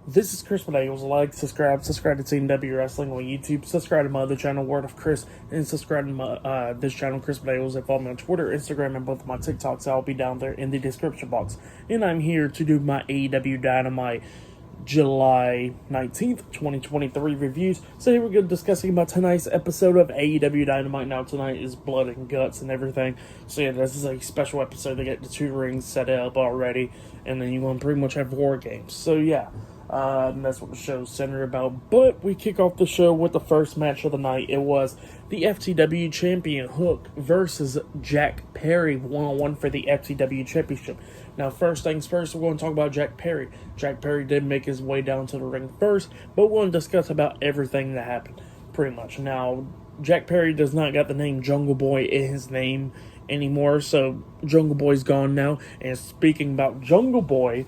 This is Chris Medeiros. Like, subscribe to AEW Wrestling on YouTube, subscribe to my other channel, Word of Chris, and subscribe to my this channel, Chris Medeiros, and follow me on Twitter, Instagram, and both of my TikToks. I'll be down there in the description box. And I'm here to do my AEW Dynamite July 19th, 2023 reviews. So here we go, discussing about tonight's episode of AEW Dynamite. Now tonight is blood and guts and everything. So yeah, this is a special episode to get the two rings set up already. And then you're going to pretty much have war games. So yeah. And that's what the show's centered about. But we kick off the show with the first match of the night. It was the FTW champion Hook versus Jack Perry, 1-on-1 for the FTW championship. Now, first things first, we're going to talk about Jack Perry. Jack Perry did make his way down to the ring first, but we're going to discuss about everything that happened, pretty much. Now, Jack Perry does not got the name Jungle Boy in his name anymore, so Jungle Boy's gone now. And speaking about Jungle Boy,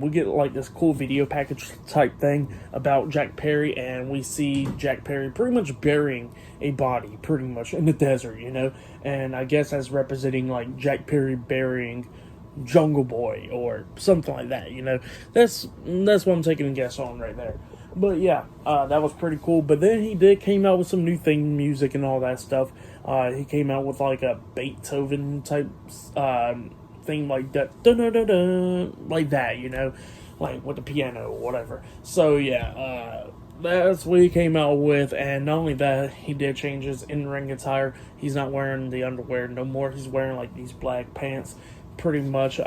we get like this cool video package type thing about Jack Perry, and we see Jack Perry pretty much burying a body pretty much in the desert, you know, and I guess that's representing like Jack Perry burying Jungle Boy or something like that, you know. That's what I'm taking a guess on right there. But yeah, that was pretty cool. But then he came out with some new theme music and all that stuff. He came out with like a Beethoven type thing like that, like that, you know, like with the piano or whatever. So yeah, that's what he came out with. And not only that, he did change his in-ring attire. He's not wearing the underwear no more. He's wearing like these black pants, pretty much,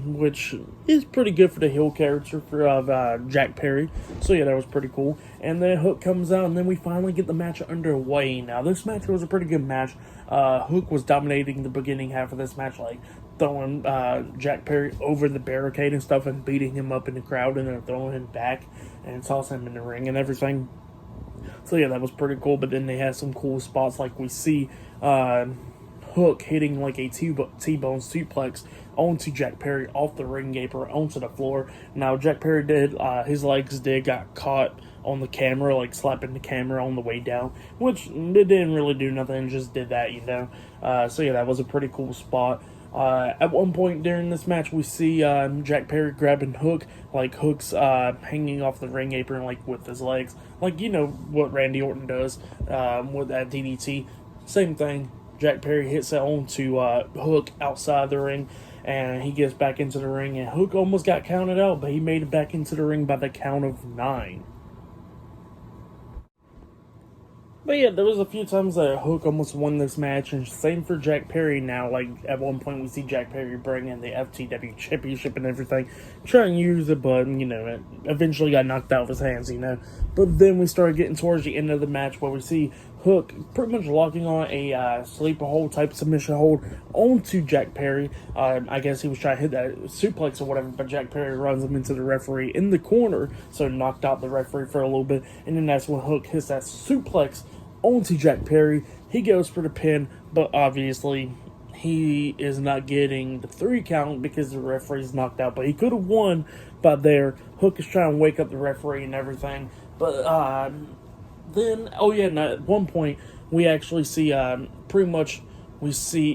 which is pretty good for the heel character of Jack Perry. So yeah, that was pretty cool. And then Hook comes out, and then we finally get the match underway. Now, this match was a pretty good match. Hook was dominating the beginning half of this match, like throwing Jack Perry over the barricade and stuff and beating him up in the crowd and then throwing him back and tossing him in the ring and everything. So yeah, that was pretty cool. But then they had some cool spots, like we see Hook hitting like a T-bone suplex onto Jack Perry off the ring apron onto the floor. Now, Jack Perry his legs got caught on the camera, like slapping the camera on the way down, which it didn't really do nothing, just did that, you know. So yeah, that was a pretty cool spot. At one point during this match, we see Jack Perry grabbing Hook, like Hook's hanging off the ring apron, like with his legs, like, you know what Randy Orton does with that DDT. Same thing. Jack Perry hits it onto Hook outside the ring, and he gets back into the ring, and Hook almost got counted out, but he made it back into the ring by the count of 9. But yeah, there was a few times that Hook almost won this match, and same for Jack Perry now. Like, at one point we see Jack Perry bring in the FTW championship and everything, try and use it, but, you know, it eventually got knocked out of his hands, you know. But then we started getting towards the end of the match where we see Hook pretty much locking on a sleeper hold type submission hold onto Jack Perry. I guess he was trying to hit that suplex or whatever, but Jack Perry runs him into the referee in the corner, so knocked out the referee for a little bit, and then that's when Hook hits that suplex onto Jack Perry. He goes for the pin, but obviously he is not getting the 3 count because the referee's knocked out, but he could have won by there. Hook is trying to wake up the referee and everything, but then, oh yeah, and at one point, we actually see,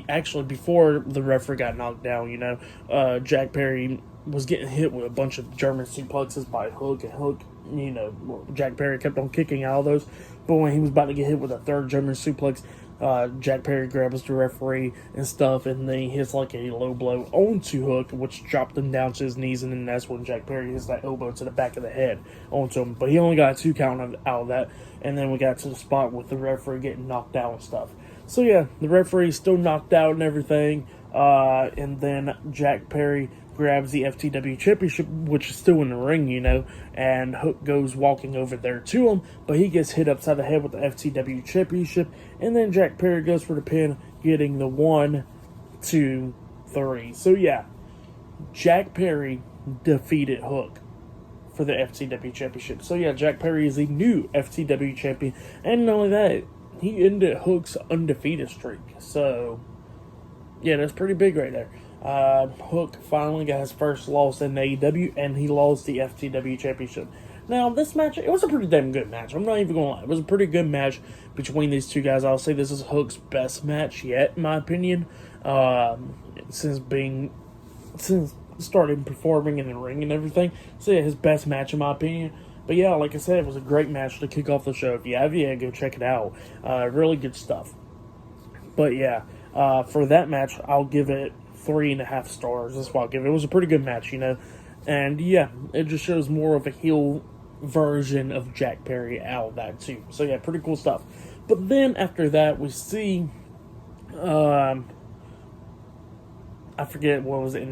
actually, before the referee got knocked down, you know, Jack Perry was getting hit with a bunch of German suplexes by Hook, and Hook, you know, Jack Perry kept on kicking out of those, but when he was about to get hit with a third German suplex, Jack Perry grabs the referee and stuff, and then he hits like a low blow onto Hook, which dropped him down to his knees, and then that's when Jack Perry hits that elbow to the back of the head onto him. But he only got a 2 count out of that, and then we got to the spot with the referee getting knocked out and stuff. So yeah, the referee's still knocked out and everything, and then Jack Perry grabs the FTW championship, which is still in the ring, you know, and Hook goes walking over there to him, but he gets hit upside the head with the FTW championship, and then Jack Perry goes for the pin, getting the 1, 2, 3. So yeah, Jack Perry defeated Hook for the FTW championship. So yeah, Jack Perry is a new FTW champion, and not only that, he ended Hook's undefeated streak. So yeah, that's pretty big right there. Hook finally got his first loss in AEW, and he lost the FTW championship. Now, this match, it was a pretty damn good match. I'm not even going to lie. It was a pretty good match between these two guys. I'll say this is Hook's best match yet, in my opinion. Since started performing in the ring and everything. So yeah, his best match in my opinion. But yeah, like I said, it was a great match to kick off the show. If you have, yeah, go check it out. Really good stuff. But yeah, for that match, I'll give it 3.5 stars. That's what I'll give it. It was a pretty good match, And yeah, it just shows more of a heel version of Jack Perry out of that too. So yeah, pretty cool stuff. But then after that, we see, I forget what was the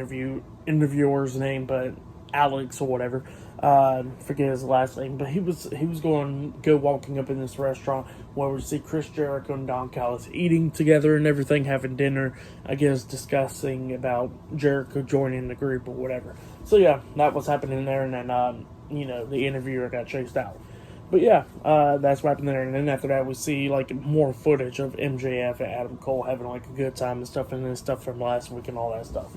interviewer's name, but Alex or whatever. Forget his last name, but he was go walking up in this restaurant where we see Chris Jericho and Don Callis eating together and everything, having dinner. I guess discussing about Jericho joining the group or whatever. So yeah, that was happening there, and then the interviewer got chased out. But yeah, that's what happened there. And then after that, we see like more footage of MJF and Adam Cole having like a good time and stuff, and then stuff from last week and all that stuff.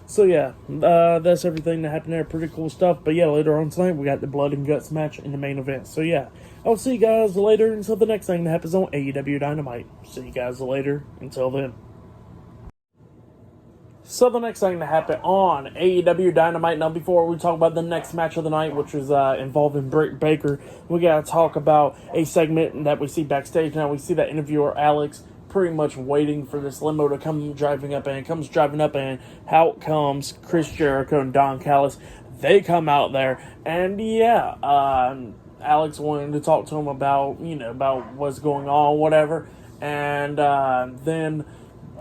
So yeah, that's everything that happened there. Pretty cool stuff. But yeah, later on tonight, we got the Blood and Guts match in the main event. So yeah, I'll see you guys later until the next thing that happens on AEW Dynamite. See you guys later. Until then. So the next thing to happen on AEW Dynamite, now before we talk about the next match of the night, which is involving Britt Baker, we got to talk about a segment that we see backstage. Now we see that interviewer Alex pretty much waiting for this limo to come driving up, and it comes driving up, and out comes Chris Jericho and Don Callis. They come out there, and yeah, Alex wanted to talk to him about what's going on, whatever, and then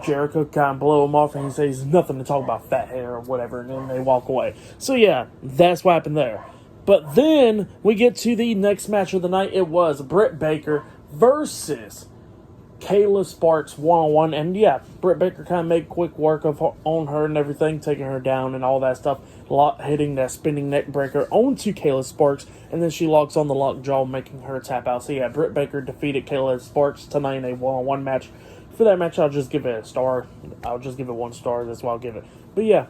Jericho kind of blow him off, and he says nothing to talk about fat hair or whatever, and then they walk away. So yeah, that's what happened there. But then we get to the next match of the night. It was Britt Baker versus Kayla Sparks one-on-one, and yeah, Britt Baker kind of made quick work on her and everything, taking her down and all that stuff, hitting that spinning neck breaker onto Kayla Sparks, and then she locks on the lockjaw, making her tap out. So yeah, Britt Baker defeated Kayla Sparks tonight in a one-on-one match. For that match, I'll just give it a star. I'll just give it 1 star. That's what I'll give it. But yeah,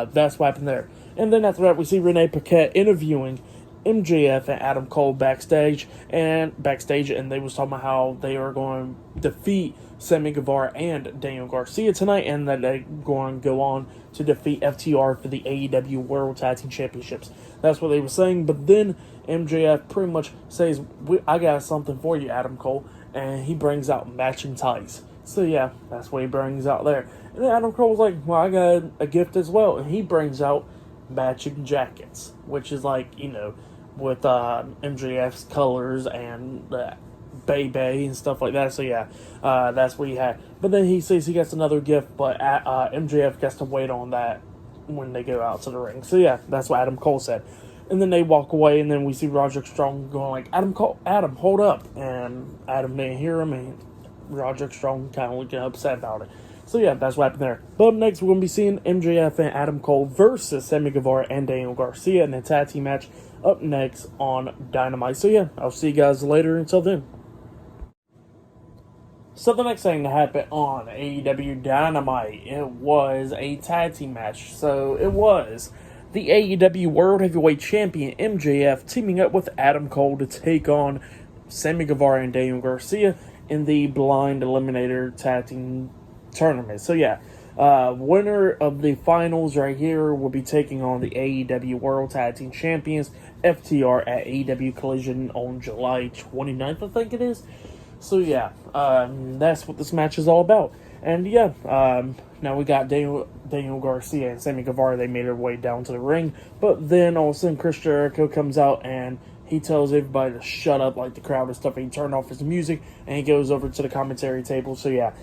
that's what happened there. And then after that, we see Renee Paquette interviewing MJF and Adam Cole backstage, and they was talking about how they are going to defeat Sammy Guevara and Daniel Garcia tonight, and that they're going to go on to defeat FTR for the AEW World Tag Team Championships. That's what they were saying. But then MJF pretty much says, "I got something for you, Adam Cole," and he brings out matching ties. So yeah, that's what he brings out there. And then Adam Cole's like, "Well, I got a gift as well," and he brings out matching jackets, which is like, with MJF's colors and Bay and stuff like that. So yeah, that's what he had. But then he says he gets another gift, but MJF gets to wait on that when they go out to the ring. So yeah, that's what Adam Cole said. And then they walk away, and then we see Roderick Strong going like, Adam, hold up. And Adam didn't hear him, and Roderick Strong kind of looking upset about it. So yeah, that's what happened there. But up next, we're going to be seeing MJF and Adam Cole versus Sammy Guevara and Daniel Garcia in a tag team match up next on Dynamite. So yeah, I'll see you guys later. Until then. So the next thing to happen on AEW Dynamite, it was a tag team match. So it was the AEW World Heavyweight Champion MJF teaming up with Adam Cole to take on Sammy Guevara and Daniel Garcia in the Blind Eliminator Tag Team Tournament. So yeah, winner of the finals right here will be taking on the AEW World Tag Team Champions FTR at AEW Collision on July 29th, I think it is. So yeah, that's what this match is all about. And yeah, now we got Daniel Garcia and Sammy Guevara. They made their way down to the ring, but then all of a sudden Chris Jericho comes out and he tells everybody to shut up, like the crowd and stuff, and he turned off his music, and he goes over to the commentary table. So yeah,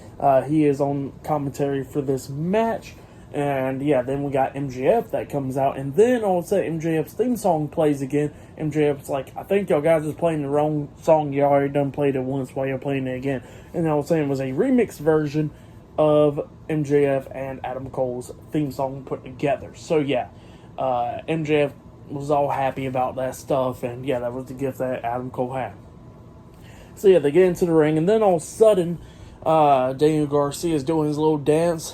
he is on commentary for this match. And yeah, then we got MJF that comes out, and then all of a sudden MJF's theme song plays again. MJF's like, "I think y'all guys is playing the wrong song. You already done played it once, why y'all playing it again?" And all of a sudden it was a remix version of MJF and Adam Cole's theme song put together. So yeah, MJF was all happy about that stuff, and yeah, that was the gift that Adam Cole had. So yeah, they get into the ring, and then all of a sudden, Daniel Garcia is doing his little dance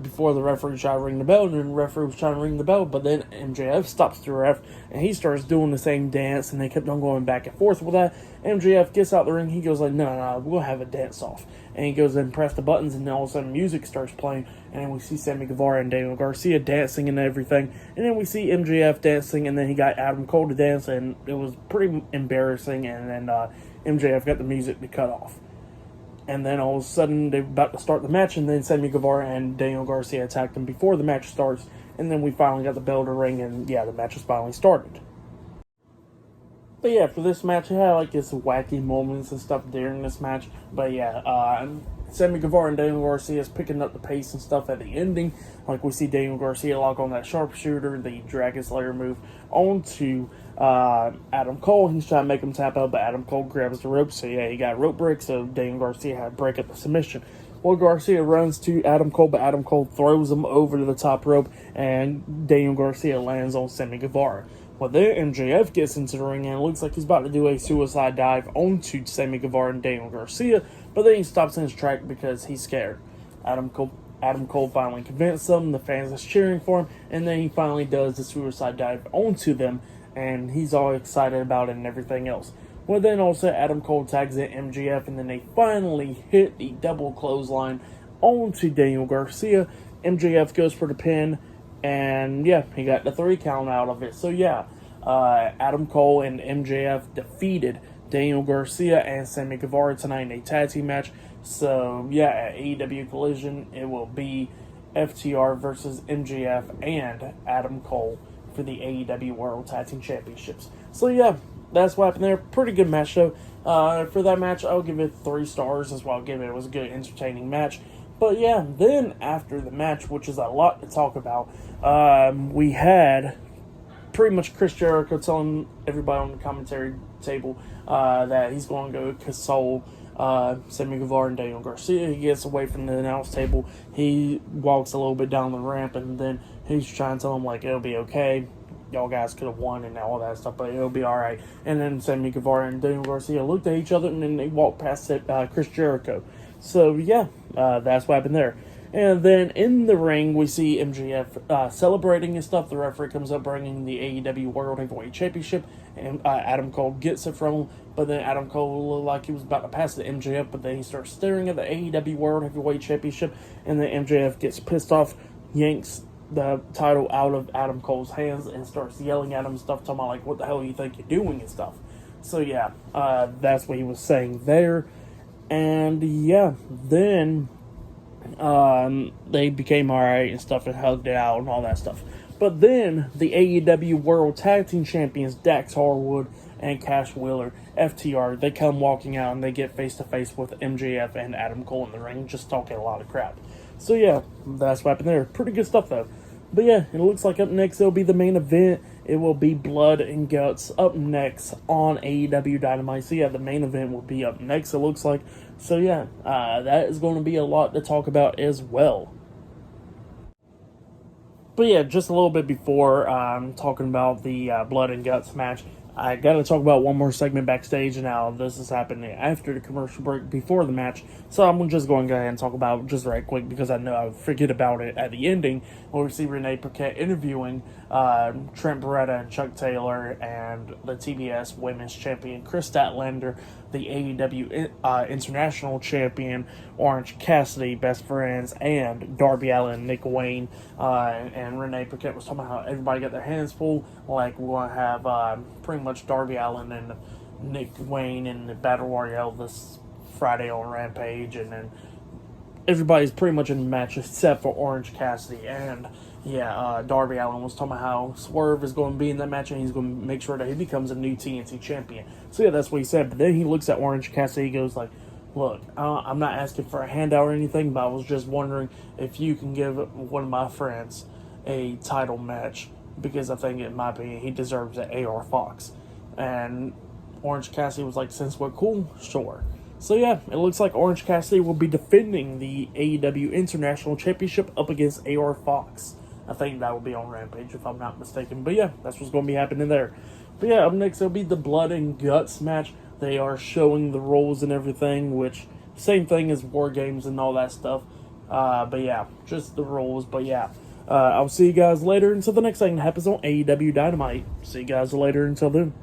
before the referee tried to ring the bell, and then the referee was trying to ring the bell, but then MJF stops the ref, and he starts doing the same dance, and they kept on going back and forth with that. MJF gets out the ring, he goes like, no, we'll have a dance-off. And he goes and press the buttons, and then all of a sudden music starts playing, and then we see Sammy Guevara and Daniel Garcia dancing and everything, and then we see MJF dancing, and then he got Adam Cole to dance, and it was pretty embarrassing, and then MJF got the music to cut off. And then all of a sudden, they're about to start the match, and then Sammy Guevara and Daniel Garcia attacked them before the match starts, and then we finally got the bell to ring, and yeah, the match has finally started. But yeah, for this match, it had like this wacky moments and stuff during this match. But yeah, Sammy Guevara and Daniel Garcia is picking up the pace and stuff at the ending. Like we see Daniel Garcia lock on that sharpshooter, the Dragon Slayer move, onto Adam Cole. He's trying to make him tap out, but Adam Cole grabs the rope. So yeah, he got rope break, so Daniel Garcia had to break up the submission. Well, Garcia runs to Adam Cole, but Adam Cole throws him over to the top rope, and Daniel Garcia lands on Sammy Guevara. Well, then MJF gets into the ring, and it looks like he's about to do a suicide dive onto Sammy Guevara and Daniel Garcia, but then he stops in his track because he's scared. Adam Cole finally convinced them, the fans are cheering for him, and then he finally does the suicide dive onto them, and he's all excited about it and everything else. Well, then also Adam Cole tags in MJF, and then they finally hit the double clothesline onto Daniel Garcia. MJF goes for the pin, and yeah, he got the 3 count out of it. So yeah, Adam Cole and MJF defeated Daniel Garcia and Sammy Guevara tonight in a tag team match. So yeah, at AEW Collision, it will be FTR versus MJF and Adam Cole for the AEW World Tag Team Championships. So yeah, that's what happened there. Pretty good match though. For that match, I'll give it 3 stars as well. It was a good, entertaining match. But yeah, then after the match, which is a lot to talk about, we had pretty much Chris Jericho telling everybody on the commentary table that he's going to go console Sammy Guevara and Daniel Garcia. He gets away from the announce table. He walks a little bit down the ramp, and then he's trying to tell him, like, it'll be okay. Y'all guys could have won and all that stuff, but it'll be all right. And then Sammy Guevara and Daniel Garcia looked at each other, and then they walked past Chris Jericho. So, yeah, that's what happened there. And then in the ring, we see MJF celebrating and stuff. The referee comes up bringing the AEW World Heavyweight Championship, and Adam Cole gets it from him. But then Adam Cole looked like he was about to pass it to MJF, but then he starts staring at the AEW World Heavyweight Championship, and then MJF gets pissed off, yanks the title out of Adam Cole's hands, and starts yelling at him and stuff, talking about, like, what the hell do you think you're doing and stuff. So, yeah, that's what he was saying there. And, yeah, then they became alright and stuff and hugged it out and all that stuff. But then the AEW World Tag Team Champions Dax Harwood and Cash Wheeler, FTR, they come walking out and they get face to face with MJF and Adam Cole in the ring, just talking a lot of crap. So yeah, that's what happened there. Pretty good stuff though. But yeah, it looks like up next it'll be the main event. It will be Blood and Guts up next on AEW Dynamite. So yeah, the main event will be up next, it looks like. So yeah, that is going to be a lot to talk about as well. But yeah, just a little bit before talking about the Blood and Guts match, I got to talk about one more segment backstage. Now, this is happening after the commercial break, before the match. So I'm just going to go ahead and talk about it just right quick because I know I would forget about it at the ending, where we see Renee Paquette interviewing Trent Beretta and Chuck Taylor and the TBS Women's Champion Chris Statlander, the AEW International Champion Orange Cassidy, best friends, and Darby Allin and Nick Wayne. And Renee Paquette was talking about how everybody got their hands full. Like, we're going to have pretty much Darby Allin and Nick Wayne in the Battle Royale this Friday on Rampage. And then everybody's pretty much in the match except for Orange Cassidy. And yeah, Darby Allin was talking about how Swerve is going to be in that match and he's going to make sure that he becomes a new TNT champion. So yeah, that's what he said. But then he looks at Orange Cassidy, he goes like, look, I'm not asking for a handout or anything, but I was just wondering if you can give one of my friends a title match, because I think, in my opinion, he deserves an AR Fox. And Orange Cassidy was like, since we're cool, sure. So yeah, it looks like Orange Cassidy will be defending the AEW International Championship up against AR Fox. I think that will be on Rampage, if I'm not mistaken. But yeah, that's what's going to be happening there. But yeah, up next it'll be the Blood and Guts match. They are showing the roles and everything, which Same thing as War Games and all that stuff. But yeah, just the rules. But yeah, I'll see you guys later until the next thing that happens on AEW Dynamite. See you guys later until then.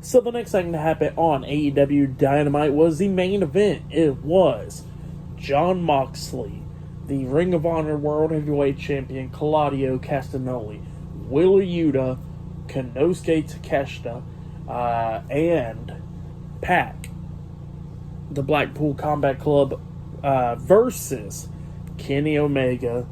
So the next thing to happen on AEW Dynamite was the main event. It was Jon Moxley, the Ring of Honor World Heavyweight Champion Claudio Castagnoli, Wheeler Yuta, Konosuke Takeshita, and Pac, the Blackpool Combat Club, versus Kenny Omega,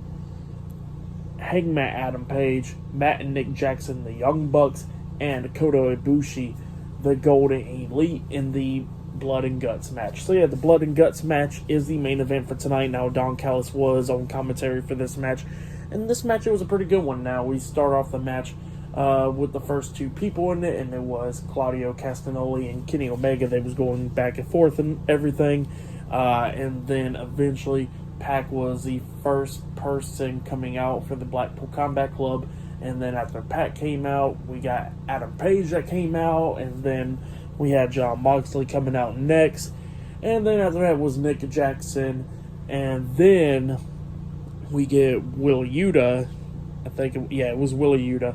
Hangman Adam Page, Matt and Nick Jackson, the Young Bucks, and Kota Ibushi, the Golden Elite, in the Blood and Guts match. So yeah, the Blood and Guts match is the main event for tonight. Now, Don Callis was on commentary for this match, and this match, it was a pretty good one. Now, we start off the match with the first two people in it, and it was Claudio Castagnoli and Kenny Omega. They was going back and forth and everything, and then eventually Pac was the first person coming out for the Blackpool Combat Club. And then after Pac came out, we got Adam Page that came out, and then we had Jon Moxley coming out next, and then after that was Nick Jackson, and then we get Will Yuta. It was Will Yuta,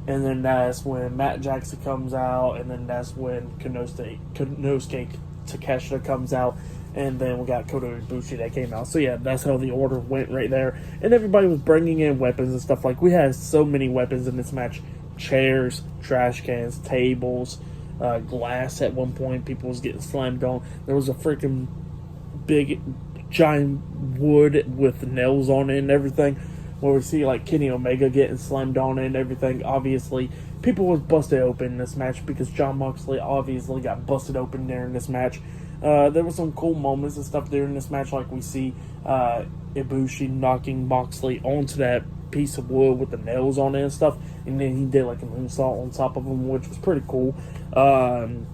and then that's when Matt Jackson comes out, and then that's when Konosuke Takeshita comes out, and then we got Kota Ibushi that came out. So yeah, that's how the order went right there. And everybody was bringing in weapons and stuff. Like, we had so many weapons in this match. Chairs, trash cans, tables, glass at one point. People was getting slammed on. There was a freaking big, giant wood with nails on it and everything. Where we see, like, Kenny Omega getting slammed on it and everything. Obviously, people was busted open in this match because Jon Moxley obviously got busted open during this match. There were some cool moments and stuff during this match, like we see Ibushi knocking Moxley onto that piece of wood with the nails on it and stuff, and then he did like a moonsault on top of him, which was pretty cool. And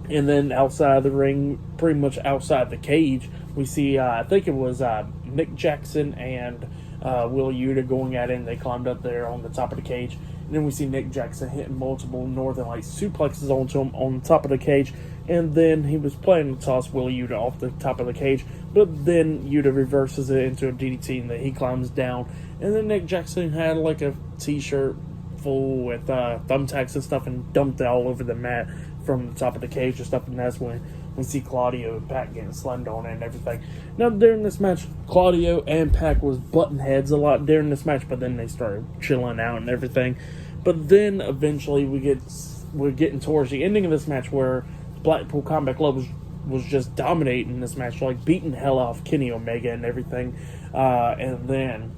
then outside the ring, pretty much outside the cage, we see, I think it was Nick Jackson and Will Yuta going at it, and they climbed up there on the top of the cage. And then we see Nick Jackson hitting multiple Northern Lights suplexes onto him on the top of the cage. And then he was planning to toss Will Yuta off the top of the cage. But then Yuta reverses it into a DDT, and then he climbs down. And then Nick Jackson had like a t-shirt full with thumbtacks and stuff, and dumped it all over the mat from the top of the cage and stuff. And that's when we see Claudio and Pac getting slammed on it and everything. Now, during this match, Claudio and Pac was butting heads a lot during this match, but then they started chilling out and everything. But then eventually we're getting towards the ending of this match, where Blackpool Combat Club was just dominating this match, like beating the hell off Kenny Omega and everything. And then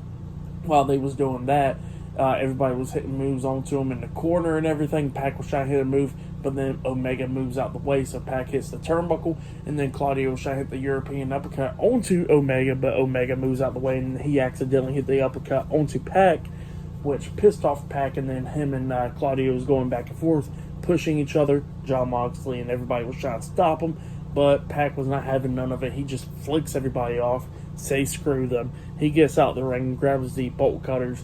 while they was doing that, everybody was hitting moves onto him in the corner and everything. Pac was trying to hit a move, but then Omega moves out the way, so Pac hits the turnbuckle, and then Claudio was trying to hit the European uppercut onto Omega, but Omega moves out the way, and he accidentally hit the uppercut onto Pac, which pissed off Pac, and then him and Claudio was going back and forth, pushing each other. Jon Moxley and everybody was trying to stop him, but Pac was not having none of it. He just flicks everybody off, say screw them. He gets out the ring, grabs the bolt cutters,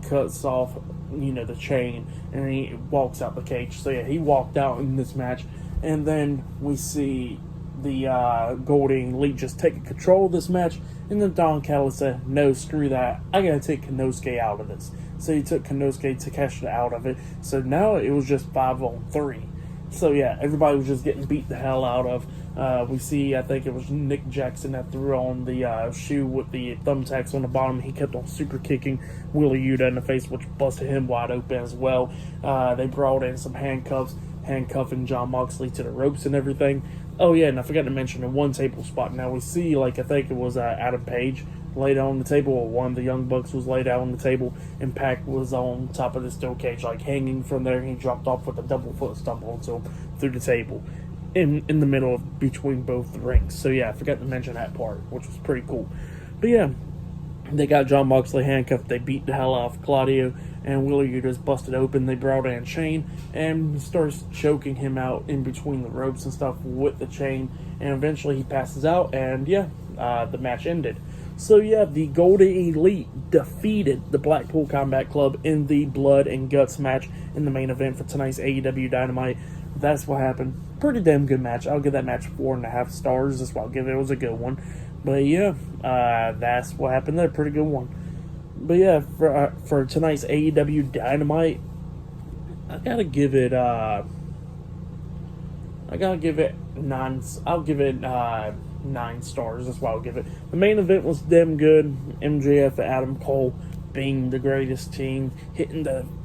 cuts off, the chain, and he walks out the cage. So yeah, he walked out in this match, and then we see the Golden Elite just taking control of this match, and then Don Callis said, no, screw that, I gotta take Konosuke out of this. So he took Konosuke Takeshita out of it, so now it was just 5-on-3. So yeah, everybody was just getting beat the hell out of. We see, I think it was Nick Jackson that threw on the shoe with the thumbtacks on the bottom. He kept on super kicking Wheeler Yuta in the face, which busted him wide open as well. They brought in some handcuffs, handcuffing Jon Moxley to the ropes and everything. Oh yeah, and I forgot to mention the one table spot. Now we see, I think it was Adam Page laid out on the table, or one of the Young Bucks was laid out on the table, and Pac was on top of the steel cage, hanging from there. He dropped off with a double foot stomp onto him through the table in the middle of between both the rings. So yeah, I forgot to mention that part, which was pretty cool. But yeah, they got Jon Moxley handcuffed. They beat the hell off Claudio, and Wheeler Yuta's busted open. They brought in Shane and starts choking him out in between the ropes and stuff with the chain, and eventually he passes out, and yeah, the match ended. So yeah, the Golden Elite defeated the Blackpool Combat Club in the Blood and Guts match in the main event for tonight's AEW Dynamite. That's what happened. Pretty damn good match. I'll give that match 4.5 stars. That's what I'll give it. It was a good one. But yeah, that's what happened there. Pretty good one. But yeah, for tonight's AEW Dynamite, I gotta give it nine. I'll give it 9 stars. That's why I'll give it. The main event was damn good. MJF and Adam Cole being the greatest team,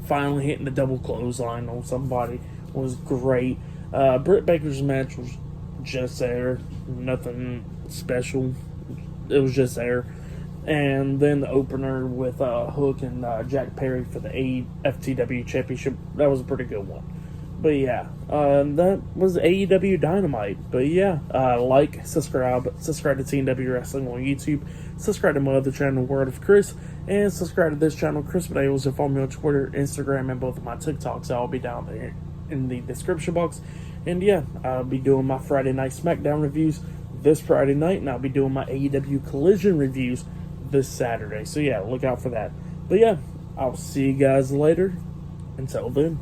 finally hitting the double clothesline on somebody was great. Britt Baker's match was just there, nothing special. It was just there. And then the opener with Hook and Jack Perry for the FTW Championship, that was a pretty good one. But yeah, that was AEW Dynamite. But yeah, subscribe to TNW Wrestling on YouTube, subscribe to my other channel, Word of Chris, and subscribe to this channel, Chris Videos, and follow me on Twitter, Instagram, and both of my TikToks. I'll be down there in the description box. And yeah, I'll be doing my Friday Night SmackDown reviews this Friday night, and I'll be doing my AEW Collision reviews this Saturday. So yeah, look out for that. But yeah, I'll see you guys later. Until then.